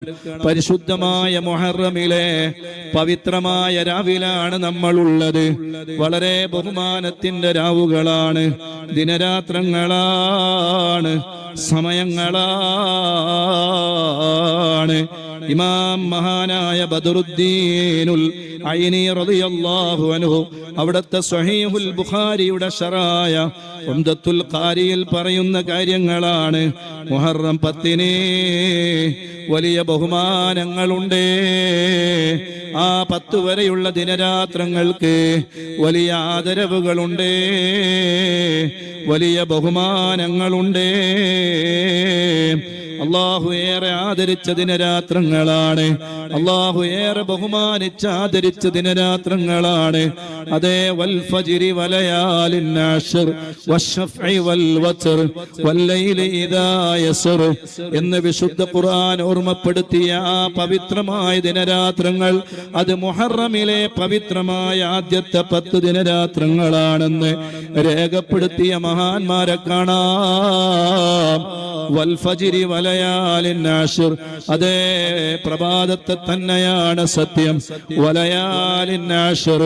പരിശുദ്ധമായ മുഹറമിലെ പവിത്രമായ രാവിലാണ് നമ്മളുള്ളത്. വളരെ ബഹുമാനത്തിന്റെ രാവുകളാണ്, ദിനരാത്രങ്ങളാണ്, സമയങ്ങളാണ്. ഇമാം മഹാനായ ബദറുദ്ദീനുൽ ഐനി റളിയല്ലാഹു അൻഹു അവിടുത്തെ സ്വഹീഹുൽ ബുഖാരിയുടെ ശറായ ഉംദത്തുൽ ഖാരിയിൽ പറയുന്ന കാര്യങ്ങളാണ്. മുഹറം 10 വലിയ ബഹുമാനങ്ങളുണ്ട്. ആ 10 വരെയുള്ള ദിനരാത്രങ്ങൾക്ക് വലിയ ആദരവുകളുണ്ട്, വലിയ ബഹുമാനങ്ങളുണ്ട്. അള്ളാഹു ഏറെ ആദരിച്ച ദിനരാത്രങ്ങളാണ്, അള്ളാഹു ഏറെ ബഹുമാനിച്ച് ആദരിച്ച ദിനരാത്രങ്ങളാണ്. അതേ, വൽ ഫജ്രി വലയാലിൻ അശ്ർ വശഫഇ വൽ വത്ർ വല്ലൈലി ഇദാ യസ്ർ എന്ന് വിശുദ്ധ ഖുർആൻ ഓർമ്മപ്പെടുത്തിയ ആ പവിത്രമായ ദിനരാത്രങ്ങൾ അത് മുഹറമിലെ പവിത്രമായ ആദ്യത്തെ 10 ദിനരാത്രങ്ങളാണെന്ന് രേഖപ്പെടുത്തിയ മഹാന്മാരെ കാണാം. വൽ ഫജ്രി വലയാലിൻ അശ്ർ, അതേ പ്രഭാതത്തെ തന്നെയാണ് സത്യം. വലയാലിൻ അശ്ർ,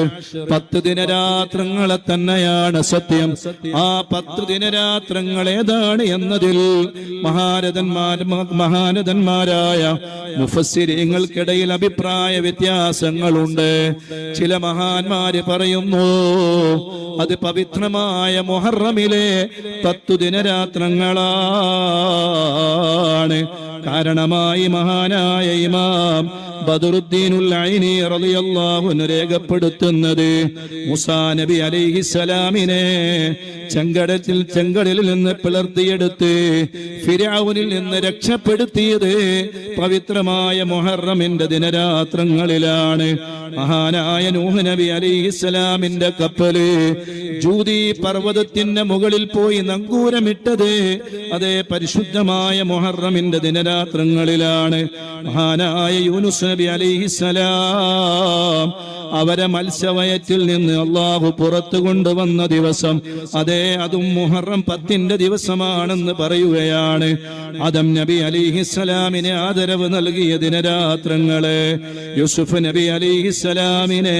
10 ദിനരാത്രങ്ങളെ തന്നെയാണ് സത്യം. ആ 10 ദിനരാത്രങ്ങൾ ഏതാണ് എന്നതിൽ മഹാരഥന്മാരായ മുഫസ്സിരീങ്ങൾക്കിടയിൽ അഭിപ്രായ വ്യത്യാസങ്ങളുണ്ട്. ചില മഹാന്മാര് പറയുന്നു അത് പവിത്രമായ മുഹറമിലെ 10 ദിനരാത്രങ്ങളാണ്. കാരണമായി മഹാനായ ഇമാം ബദറുദ്ദീനുൽ ഐനി റളിയല്ലാഹു അൻഹു രേഖപ്പെടുത്തുന്നത് മൂസാ നബി അലൈഹിസ്സലാമിനെ ചെങ്കടലിൽ നിന്ന് പിളർത്തിയെടുത്ത് ഫിർഔനിൽ നിന്ന് രക്ഷപ്പെടുത്തിയത് പവിത്രമായ മുഹറമിന്റെ ദിനരാത്രങ്ങളിലാണ്. മഹാനായ നൂഹ് നബി അലൈഹിസ്സലാമിന്റെ കപ്പല് ജൂദി പർവ്വതത്തിന്റെ മുകളിൽ പോയി നങ്കൂരമിട്ടത് അതേ പരിശുദ്ധമായ മുഹറമിന്റെ ദിനരാത്രങ്ങളിലാണ്. മഹാനായ യൂനുസ് നബി അലൈഹിസ്സലാം അവരെ മത്സ്യവയറ്റിൽ നിന്ന് അള്ളാഹു പുറത്തു കൊണ്ടുവന്ന ദിവസം, അതേ അതും മുഹറം 10 ദിവസമാണെന്ന് പറയുകയാണ്. ആദം നബി അലൈഹിസ്സലാമിന് ആദരവ് നൽകിയ ദിനരാത്രങ്ങളെ, യൂസുഫ് നബി അലൈഹിസ്സലാമിനെ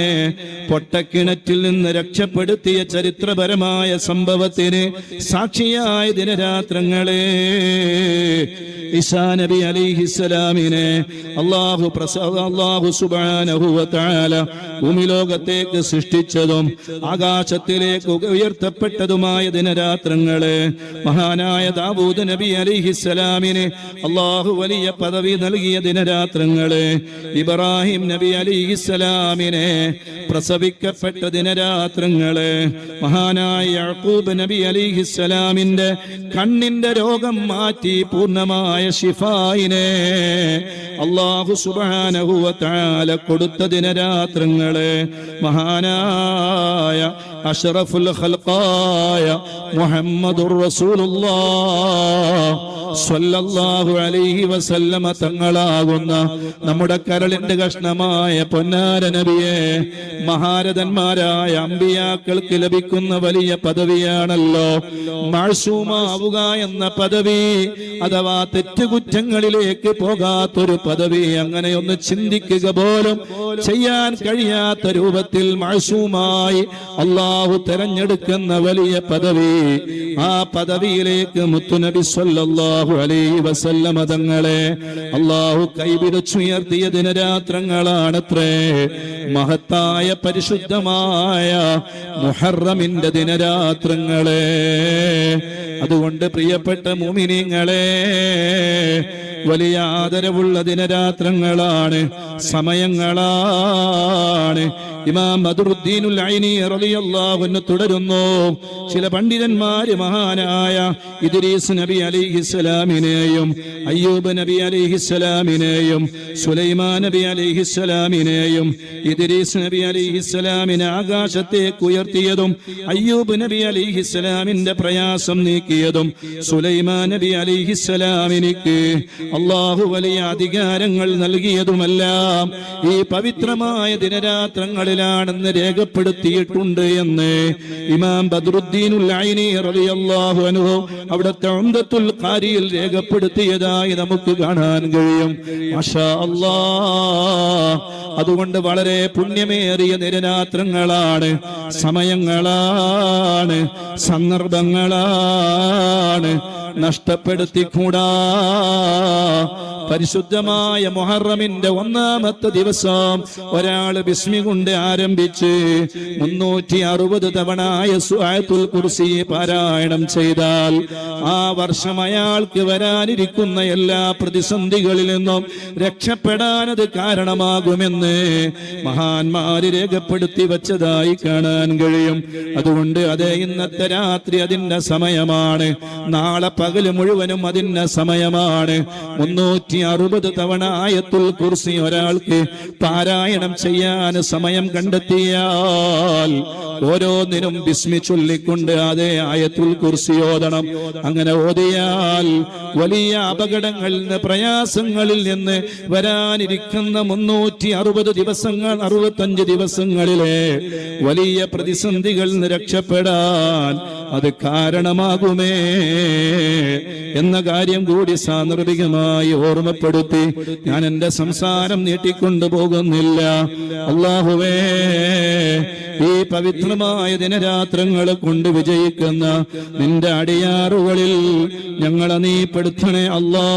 പൊട്ടക്കിണറ്റിൽ നിന്ന് രക്ഷപ്പെടുത്തിയ ചരിത്രപരമായ സംഭവത്തിന് സാക്ഷിയായ ദിനരാത്രങ്ങളെ, ഈസാ നബി അലൈഹിസ്സലാമിനെ അല്ലാഹു സുബ്ഹാനഹു വ തആല ഭൂമിലോകത്തേക്ക് സൃഷ്ടിച്ചതും ആകാശത്തിലേക്ക് ഉയർത്തപ്പെട്ടതുമായ ദിനരാത്രങ്ങളെ, മഹാനായ ദാവൂദ് നബി അലൈഹിസ്സലാമിന് അല്ലാഹു വലിയ പദവി നൽകിയ ദിനരാത്രങ്ങളെ, ഇബ്രാഹിം നബി അലൈഹിസ്സലാമിനെ പ്രസവിക്കപ്പെട്ട ദിനരാത്രങ്ങളെ, മഹാനായ യാക്കൂബ് നബി അലൈഹിസ്സലാമിന്റെ കണ്ണിന്റെ രോഗം മാറ്റി പൂർണ്ണമായ ശിഫായിനെ അല്ലാഹു സുബ്ഹാനഹു വ തആല കൊടുത്ത ദിനരാത്രങ്ങളെ, മഹാനായ അഷ്റഫുൽ ഖൽഖായ മുഹമ്മദുർ റസൂലുള്ളാഹ് സ്വല്ലല്ലാഹു അലൈഹി വസല്ലമ തങ്ങളാകുന്ന നമ്മുടെ കരളിന്റെ കഷ്ണമായ പൊന്നാര നബിയെ മഹാരഥന്മാരായ അമ്പിയാക്കൾക്ക് ലഭിക്കുന്ന വലിയ പദവിയാണല്ലോ മഅ്സൂമാവുക എന്ന പദവി, അഥവാ തെറ്റുകുറ്റങ്ങളിലേക്ക് പോകാത്തൊരു പദവി. അങ്ങനെയൊന്ന് ചിന്തിക്കുക പോലും ചെയ്യാൻ കഴിയാത്ത രൂപത്തിൽ മഅ്സൂമായി അല്ലാഹു തെരഞ്ഞെടുക്കുന്ന വലിയ പദവി. ആ പദവിയിലേക്ക് മുത്തുനബി സ്വല്ലല്ലാഹു അലൈഹി വസല്ലമ തങ്ങളെ അല്ലാഹു കൈപിടിച്ചുയർത്തിയ ദിനരാത്രങ്ങളാണത്രേ മഹത്തായ പരിശുദ്ധമായ മുഹറമിന്റെ ദിനരാത്രങ്ങളെ. അതുകൊണ്ട് പ്രിയപ്പെട്ട മുഅ്മിനീങ്ങളെ, വലിയ ആദരവുള്ള ദിനരാത്രങ്ങളാണ്, സമയങ്ങളാണ്. ഇമാം ബദറുദ്ദീനുൽ ഐനി റളിയല്ലാഹു അൻഹു തുടരുന്നു. ചില പണ്ഡിതന്മാര് മഹാനായ ഇദ്രീസ് നബി അലൈഹിസ്സലാമിനെയും അയ്യൂബ് നബി അലൈഹിസ്സലാമിനെയും സുലൈമാൻ നബി അലൈഹിസ്സലാമിനെയും ഇദ്രീസ് നബി അലൈഹിസ്സലാമിനെ ആകാശത്തേക്ക് ഉയർത്തിയതും അയ്യൂബ് നബി അലൈഹിസ്സലാമിന്റെ പ്രയാസം നീക്കിയതും സുലൈമാൻ നബി അലൈഹിസ്സലാമിനിക്ക് അള്ളാഹു വലിയ അധികാരങ്ങൾ നൽകിയതുമെല്ലാം ഈ പവിത്രമായ ദിനരാത്രങ്ങളിലാണെന്ന് രേഖപ്പെടുത്തിയിട്ടുണ്ട് എന്ന് ഇമാം ബദ്രുദ്ദീനുൽ ഐനി റളിയല്ലാഹു അൻഹു അവിടുത്തെ ഉംദത്തുൽ ഖാരിയിൽ രേഖപ്പെടുത്തിയതായി നമുക്ക് കാണാൻ കഴിയും. മാഷാ അല്ലാഹ്. അതുകൊണ്ട് വളരെ പുണ്യമേറിയ ദിനരാത്രങ്ങളാണ്, സമയങ്ങളാണ്, സന്ദർഭങ്ങളാണ്, നഷ്ടപ്പെടുത്തിക്കൂടാ. പരിശുദ്ധമായ മുഹറമിന്റെ ഒന്നാമത്തെ ദിവസം ഒരാൾ ബിസ്മി കൊണ്ട് ആരംഭിച്ച് 360 തവണ ആയത്തുൽ കുർസി പാരായണം ചെയ്താൽ ആ വർഷം അയാൾക്ക് വരാനിരിക്കുന്ന എല്ലാ പ്രതിസന്ധികളിൽ നിന്നും രക്ഷപ്പെടാനത് കാരണമാകുമെന്ന് മഹാന്മാര് രേഖപ്പെടുത്തി വച്ചതായി കാണാൻ കഴിയും. അതുകൊണ്ട് അതേ ഇന്നത്തെ രാത്രി അതിന്റെ സമയമാണ്, നാളെ പകല് മുഴുവനും അതിന്റെ സമയമാണ്. 360 തവണ ആയത്തുൽ കുർസി ഒരാൾക്ക് പാരായണം ചെയ്യാൻ സമയം കണ്ടെത്തിയാൽ ഓരോന്നിനും ബിസ്മി ചൊല്ലിക്കൊണ്ട് അതേ ആയത്തുൽ കുർസി ഓതണം. അങ്ങനെ ഓതിയാൽ വലിയ അപകടങ്ങളിൽ നിന്ന്, പ്രയാസങ്ങളിൽ നിന്ന് വരാനിരിക്കുന്ന 360 ദിവസങ്ങൾ, 65 ദിവസങ്ങളിലെ വലിയ പ്രതിസന്ധികളിൽ നിന്ന് രക്ഷപ്പെടാൻ അത് കാരണമാകുമേ എന്ന കാര്യം കൂടി സാന്ദർഭികമായി ഓർമ്മപ്പെടുത്തി ഞാൻ എന്റെ സംസാരം നീട്ടിക്കൊണ്ടു പോകുന്നില്ല. അല്ലാഹുവേ, ഈ പവിത്രമായ ദിനരാത്രങ്ങളെ കൊണ്ട് വിജയിക്കുന്ന നിന്റെ അടിയാറുകളിൽ ഞങ്ങളെ നീ പെടുത്തണേ അല്ലാ.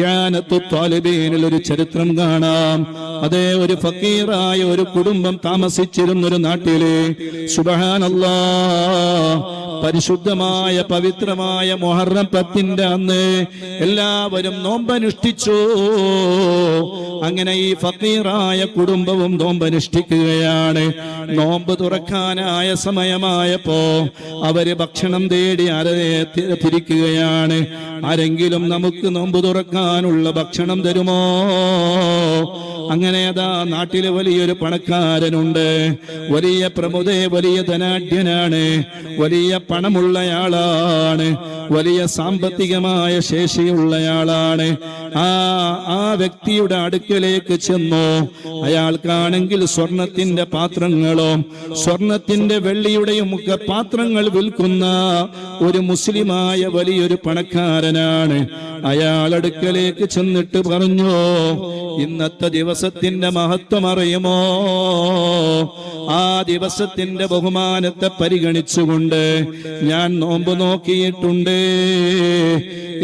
യാനത്തു ത്വാലിബീനിൽ ഒരു ചരിത്രം കാണാം. അതേ, ഒരു ഫക്കീറായ ഒരു കുടുംബം താമസിച്ചിരുന്നൊരു നാട്ടിലെ സുബ്ഹാനല്ലാഹ് പരിശുദ്ധമായ പവിത്രമായ മുഹറം 10 അന്ന് എല്ലാവരും നോമ്പനുഷ്ഠിച്ചു. അങ്ങനെ ഈ ഫക്കീറായ കുടുംബവും നോമ്പനുഷ്ഠിക്കുകയാണ്. നോമ്പ് തുറക്കാനായ സമയമായപ്പോ അവര് ഭക്ഷണം തേടി തിരിക്കുകയാണ്. ആരെങ്കിലും നമുക്ക് നോമ്പ് തുറക്കാനുള്ള ഭക്ഷണം തരുമോ? അങ്ങനെ അതാ നാട്ടിലെ വലിയൊരു പണക്കാരനുണ്ട്, വലിയ പ്രമുഖ, വലിയ ധനാഢ്യനാണ്, വലിയ പണമുള്ളയാളാണ്, വലിയ സാമ്പത്തികമായ ശേഷിയുള്ളയാളാണ്. ആ വ്യക്തിയുടെ അടുക്കലേക്ക് ചെന്നു. അയാൾക്കാണെങ്കിൽ സ്വർണത്തിന്റെ പാത്രങ്ങളോ സ്വർണത്തിന്റെ വെള്ളിയുടെയും ഒക്കെ പാത്രങ്ങൾ വിൽക്കുന്ന ഒരു മുസ്ലിമായ വലിയൊരു പണക്കാരനാണ്. അയാൾ അടുക്കലേക്ക് ചെന്നിട്ട് പറഞ്ഞു, ഇന്നത്തെ ദിവസത്തിന്റെ മഹത്വം അറിയുമോ? ആ ദിവസത്തിന്റെ ബഹുമാനത്തെ പരിഗണിച്ചുകൊണ്ട് ഞാൻ നോമ്പ് നോക്കിയിട്ടുണ്ട്,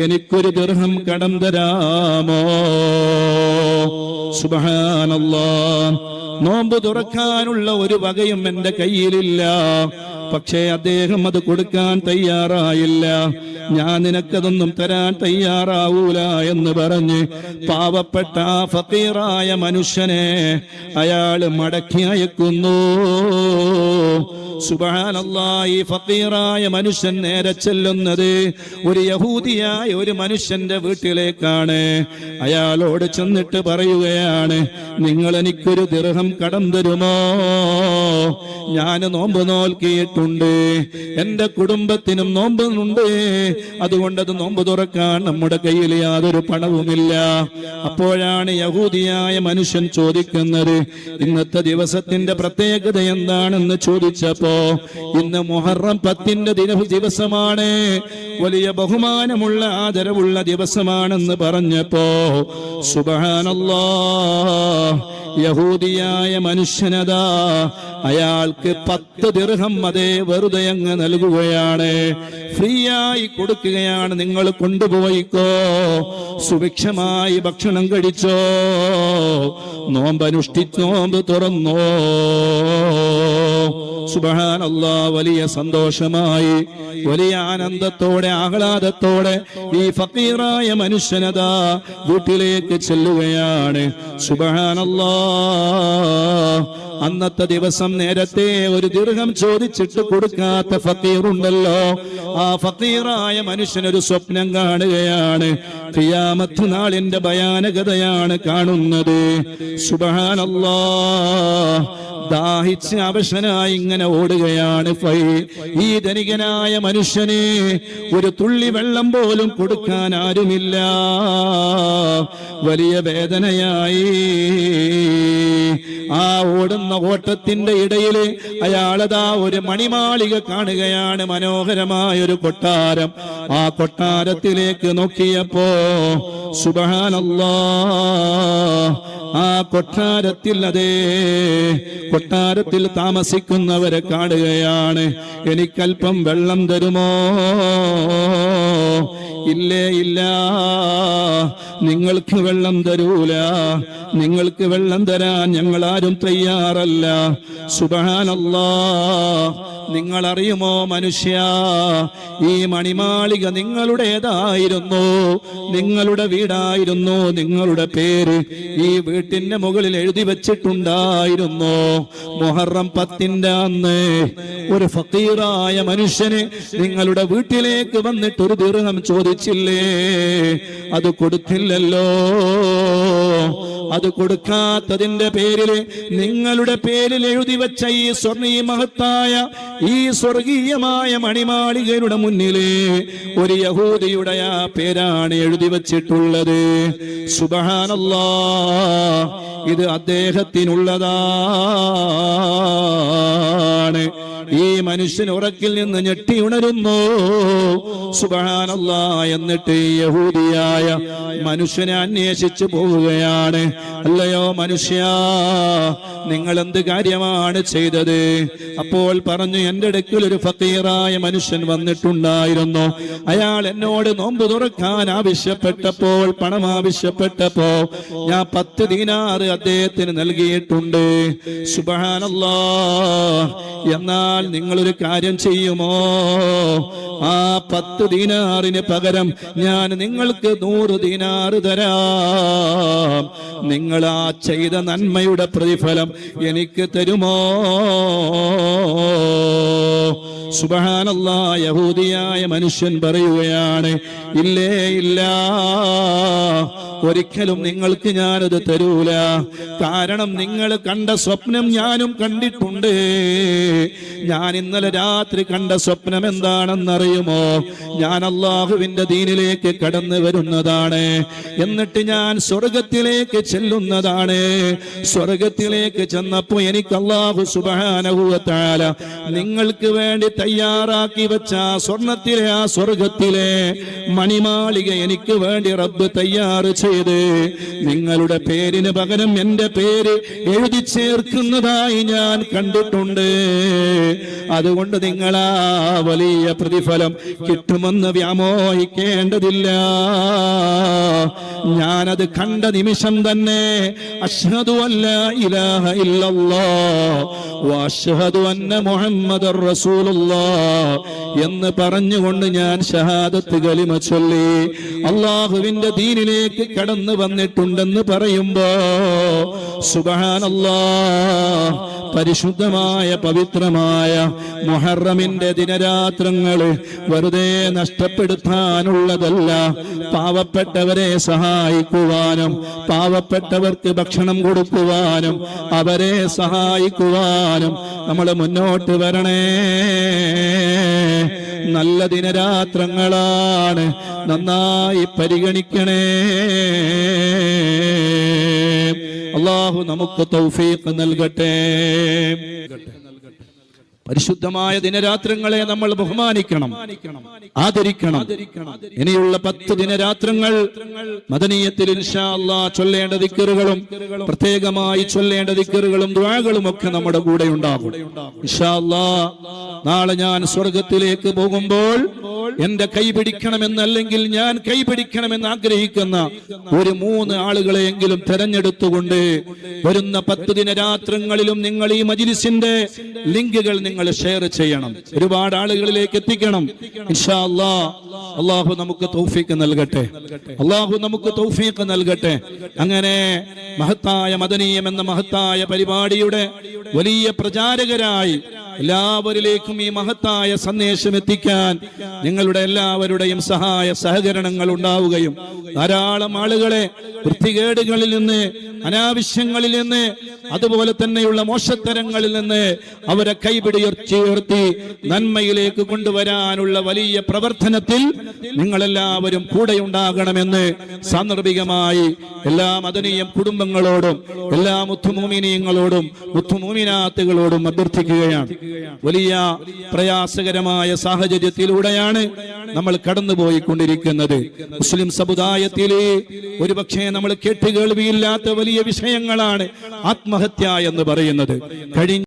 എനിക്കൊരു ദിർഹം കടം തരാമോ? സുബ്ഹാനല്ലാഹ്. നോമ്പ് തുറക്കാനുള്ള ഒരു വകയും എന്റെ കയ്യിലില്ല. പക്ഷേ അദ്ദേഹം അത് കൊടുക്കാൻ തയ്യാറായില്ല. ഞാൻ നിനക്കതൊന്നും തരാൻ തയ്യാറാവൂല എന്ന് പറഞ്ഞ് പാവപ്പെട്ട ആ ഫക്കീറായ മനുഷ്യനെ അയാൾ മടക്കി അയക്കുന്നു. സുബ്ഹാനല്ലാഹ്. ഈ ഫക്കീറായ മനുഷ്യൻ നേരെ ചെല്ലുന്നത് ഒരു യഹൂദിയായ ഒരു മനുഷ്യന്റെ വീട്ടിലേക്കാണ്. അയാളോട് ചെന്നിട്ട് പറയുകയാണ്, നിങ്ങൾ എനിക്കൊരു ദിർഹം കടം തരുമോ? ഞാൻ നോമ്പ് നോൽക്കിയിട്ടുണ്ട്, എന്റെ കുടുംബത്തിനും നോമ്പുണ്ട്, അതുകൊണ്ടത് നോമ്പ് തുറക്കാൻ നമ്മുടെ കയ്യിൽ യാതൊരു പണവുമില്ല. അപ്പോഴാണ് യഹൂദിയായ മനുഷ്യൻ ചോദിക്കുന്നത്, ഇന്നത്തെ ദിവസത്തിന്റെ പ്രത്യേകത എന്താണെന്ന് ചോദിച്ചപ്പോ, ഇന്ന് മുഹറം 10 ദിവസമാണ്, വലിയ ബഹുമാനമുള്ള ആദരവുള്ള ദിവസമാണെന്ന് പറഞ്ഞപ്പോ സുബ്ഹാനല്ലാഹ്, യഹൂദിയായ മനുഷ്യനതാ അയാൾക്ക് 10 ദിർഹം അതേ വെറുതെ അങ്ങ് നൽകുകയാണ്, ഫ്രീ ആയി കൊടുക്കുകയാണ്. നിങ്ങൾ കൊണ്ടുപോയിക്കോ, സുഭിക്ഷമായി ഭക്ഷണം കഴിച്ചോ, നോമ്പനുഷ്ഠിച്ചോ, നോമ്പ് തുറന്നോ. സുബ്ഹാനല്ലാഹ്. വലിയ സന്തോഷമായി, വലിയ ആനന്ദത്തോടെ, ആഹ്ലാദത്തോടെ ഈ ഫക്കീറായ മനുഷ്യനതാ വീട്ടിലേക്ക് ചെല്ലുകയാണ്. സുബ്ഹാനല്ലാഹ്. അന്നത്തെ ദിവസം നേരത്തെ ഒരു ദിർഹം ചോദിച്ചിട്ട് കൊടുക്കാത്ത ഫക്കീറുണ്ടല്ലോ, ആ ഫക്കീറായ മനുഷ്യനൊരു സ്വപ്നം കാണുകയാണ്. ഖിയാമത്ത് നാളിന്റെ ഭയാനകതയാണ് കാണുന്നത്. സുബ്ഹാനല്ലാഹ്. ദാഹിച്ച് അവശനായി ഇങ്ങനെ ഓടുകയാണ്. ഈ ധനികനായ മനുഷ്യന് ഒരു തുള്ളി വെള്ളം പോലും കൊടുക്കാൻ ആരുമില്ല. വലിയ വേദനയായി. ആ ഓടുന്ന ഓട്ടത്തിന്റെ ഇടയിൽ അയാളതാ ഒരു മണിമാളിക കാണുകയാണ്, മനോഹരമായൊരു കൊട്ടാരം. ആ കൊട്ടാരത്തിലേക്ക് നോക്കിയപ്പോ സുബ്ഹാനല്ലാഹ്, ആ കൊട്ടാരത്തിൽ കൊട്ടാരത്തിൽ താമസിക്കുന്നവരെ കാണുകയാണ്. എനിക്കല്പം വെള്ളം തരുമോ? ഇല്ലേ, ഇല്ല, നിങ്ങൾക്ക് വെള്ളം തരൂല, നിങ്ങൾക്ക് വെള്ളം തരാൻ ഞങ്ങളാരും തയ്യാറല്ല. സുബ്ഹാനല്ലാഹ്. നിങ്ങൾ അറിയുമോ മനുഷ്യ, ഈ മണിമാളിക നിങ്ങളുടേതായിരുന്നു, നിങ്ങളുടെ വീടായിരുന്നു, നിങ്ങളുടെ പേര് ഈ വീട്ടിന്റെ മുകളിൽ എഴുതി വെച്ചിട്ടുണ്ടായിരുന്നു. മുഹറം 10 അന്ന് ഒരു ഫക്കീറായ മനുഷ്യന് നിങ്ങളുടെ വീട്ടിലേക്ക് വന്നിട്ട് ഒരു ദിർഹം ചോദിച്ചില്ലേ? അത് കൊടുത്തില്ലല്ലോ. അത് കൊടുക്കാത്തതിന്റെ പേരിൽ നിങ്ങളുടെ പേരിൽ എഴുതി വെച്ച ഈ മഹത്തായ ഈ സ്വർഗീയമായ മണിമാളികയുടെ മുന്നില് ഒരു യഹൂദിയുടെ ആ പേരാണ് എഴുതി വച്ചിട്ടുള്ളത്. സുബ്ഹാനല്ലാഹ്. ഇത് അദ്ദേഹത്തിനുള്ളതാണ്. ഈ മനുഷ്യൻ ഉറക്കിൽ നിന്ന് ഞെട്ടി ഉണരുന്നു. സുബ്ഹാനല്ലാഹ്. എന്നിട്ട് യഹൂദിയായ മനുഷ്യനെ അന്വേഷിച്ചു പോവുകയാണ്. അല്ലയോ മനുഷ്യ, നിങ്ങൾ എന്ത് കാര്യമാണ് ചെയ്തത്? അപ്പോൾ പറഞ്ഞു, എന്റെ അടുക്കൽ ഒരു ഫക്കീറായ മനുഷ്യൻ വന്നിട്ടുണ്ടായിരുന്നു. അയാൾ എന്നോട് നോമ്പ് തുറക്കാൻ ആവശ്യപ്പെട്ടപ്പോൾ, പണം ആവശ്യപ്പെട്ടപ്പോ ഞാൻ 10 ദീനാർ അദ്ദേഹത്തിന് നൽകിയിട്ടുണ്ട്. സുബ്ഹാനല്ലാഹ്. എന്നാൽ നിങ്ങളൊരു കാര്യം ചെയ്യുമോ? ആ 10 ദീനാറിന് പകരം ഞാൻ നിങ്ങൾക്ക് 100 ദീനാർ തരാം. നിങ്ങൾ ആ ചെയ്ത നന്മയുടെ പ്രതിഫലം എനിക്ക് തരുമോ? സുബ്ഹാനല്ലാഹ്. യഹൂദിയായ മനുഷ്യൻ പറയുകയാണ്, ഇല്ലേ, ഇല്ല, ഒരിക്കലും നിങ്ങൾക്ക് ഞാനത് തരൂല. കാരണം നിങ്ങൾ കണ്ട സ്വപ്നം ഞാനും കണ്ടിട്ടുണ്ട്. ഞാൻ ഇന്നലെ രാത്രി കണ്ട സ്വപ്നം എന്താണെന്നറിയുമോ? ഞാൻ അല്ലാഹുവിന്റെ ദീനിലേക്ക് കടന്നു വരുന്നതാണ്, എന്നിട്ട് ഞാൻ സ്വർഗത്തിലേക്ക് ചെല്ലുന്നതാണ്. സ്വർഗത്തിലേക്ക് ചെന്നപ്പോ എനിക്ക് അല്ലാഹു സുബ്ഹാനഹു വ തആല നിങ്ങൾക്ക് വേണ്ടി തയ്യാറാക്കി വെച്ച സ്വർണത്തിലെ ആ സ്വർഗത്തിലെ മണിമാളിക എനിക്ക് വേണ്ടി റബ്ബ് തയ്യാർ ചെയ്ത് നിങ്ങളുടെ പേരിന് പകരം എന്റെ പേര് എഴുതി ചേർക്കുന്നതായി ഞാൻ കണ്ടിട്ടുണ്ട്. അതുകൊണ്ട് നിങ്ങളാ വലിയ പ്രതിഫലം കിട്ടുമെന്ന് വ്യാമോഹിക്കേണ്ടതില്ല. ഞാനത് കണ്ട നിമിഷം തന്നെ അശ്ഹദു അല്ലാ ഇലാഹ ഇല്ലല്ലാഹ് വഅശ്ഹദു അന്ന മുഹമ്മദർ റസൂലുള്ളാഹ് എന്ന് പറഞ്ഞുകൊണ്ട് ഞാൻ ഷഹാദത്ത് കലിമ ചൊല്ലി അല്ലാഹുവിന്റെ ദീനിലേക്ക് കടന്നു വന്നിട്ടുണ്ടെന്ന് പറയുമ്പോ സുബ്ഹാനല്ലാഹ്, പരിശുദ്ധമായ പവിത്രമായ മുഹറമിന്റെ ദിനരാത്രങ്ങള് വെറുതെ നഷ്ടപ്പെടുത്താനുള്ളതല്ല. പാവപ്പെട്ടവരെ സഹായിക്കുവാനും പാവപ്പെട്ടവർക്ക് ഭക്ഷണം കൊടുക്കുവാനും അവരെ സഹായിക്കുവാനും നമ്മൾ മുന്നോട്ട് വരണേ. നല്ല ദിനരാത്രങ്ങളാണ്, നന്നായി പരിഗണിക്കണേ. അല്ലാഹു നമുക്ക് തൗഫീഖ് നൽകട്ടെ. പരിശുദ്ധമായ ദിനരാത്രങ്ങളെ നമ്മൾ ബഹുമാനിക്കണം, ആദരിക്കണം. ഇനിയുള്ള 10 ദിനരാത്രങ്ങൾ മദനിയത്തിൽ ഇൻഷാ അല്ലാഹ് ചൊല്ലേണ്ട ദിക്റുകളും പ്രത്യേകമായി ചൊല്ലേണ്ട ദിക്റുകളും ദുആകളും ഒക്കെ നമ്മുടെ കൂടെ ഉണ്ടാകും ഇൻഷാ അല്ലാഹ്. നാളെ ഞാൻ സ്വർഗത്തിലേക്ക് പോകുമ്പോൾ എന്റെ കൈ പിടിക്കണമെന്നല്ലെങ്കിൽ ഞാൻ കൈ പിടിക്കണമെന്ന് ആഗ്രഹിക്കുന്ന ഒരു 3 ആളുകളെയെങ്കിലും തെരഞ്ഞെടുത്തുകൊണ്ട് വരുന്ന 10 ദിനരാത്രങ്ങളിലും നിങ്ങൾ ഈ മജ്ലിസിന്റെ ലിങ്കുകൾ നിങ്ങൾ നിങ്ങൾ ഷെയർ ചെയ്യണം, ഒരുപാട് ആളുകളിലേക്ക് എത്തിക്കണം. ഇൻഷാ അല്ലാഹ് അല്ലാഹു നമുക്ക് തൗഫീഖ് നൽകട്ടെ, അല്ലാഹു നമുക്ക് തൗഫീഖ് നൽകട്ടെ. അങ്ങനെ മഹത്തായ മദനീയം എന്ന മഹത്തായ പരിപാടിയുടെ വലിയ പ്രചാരകരായി എല്ലാവരിലേക്കും ഈ മഹത്തായ സന്ദേശം എത്തിക്കാൻ നിങ്ങളുടെ എല്ലാവരുടെയും സഹായ സഹകരണങ്ങൾ ഉണ്ടാവുകയും ധാരാളം ആളുകളെ വൃത്തികേടുകളിൽ നിന്ന്, അനാവശ്യങ്ങളിൽ നിന്ന്, അതുപോലെ തന്നെയുള്ള മോശത്തരങ്ങളിൽ നിന്ന് അവരെ കൈപിടിയുയർത്തി നന്മയിലേക്ക് കൊണ്ടുവരാനുള്ള വലിയ പ്രവർത്തനത്തിൽ നിങ്ങളെല്ലാവരും കൂടെയുണ്ടാകണമെന്ന് സാന്ദർഭികമായി എല്ലാ മദനീയം കുടുംബങ്ങളോടും എല്ലാ മുത്തുമൂമിനീങ്ങളോടും മുത്തുമൂമിനാത്തുകളോടും അഭ്യർത്ഥിക്കുകയാണ്. വലിയ പ്രയാസകരമായ സാഹചര്യത്തിലൂടെയാണ് നമ്മൾ കടന്നുപോയിക്കൊണ്ടിരിക്കുന്നത്. മുസ്ലിം സമുദായത്തിലെ ഒരുപക്ഷെ നമ്മൾ കേട്ടുകേൾവിയില്ലാത്ത വലിയ വിഷയങ്ങളാണ് ആത്മഹത്യ എന്ന് പറയുന്നത്. കഴിഞ്ഞ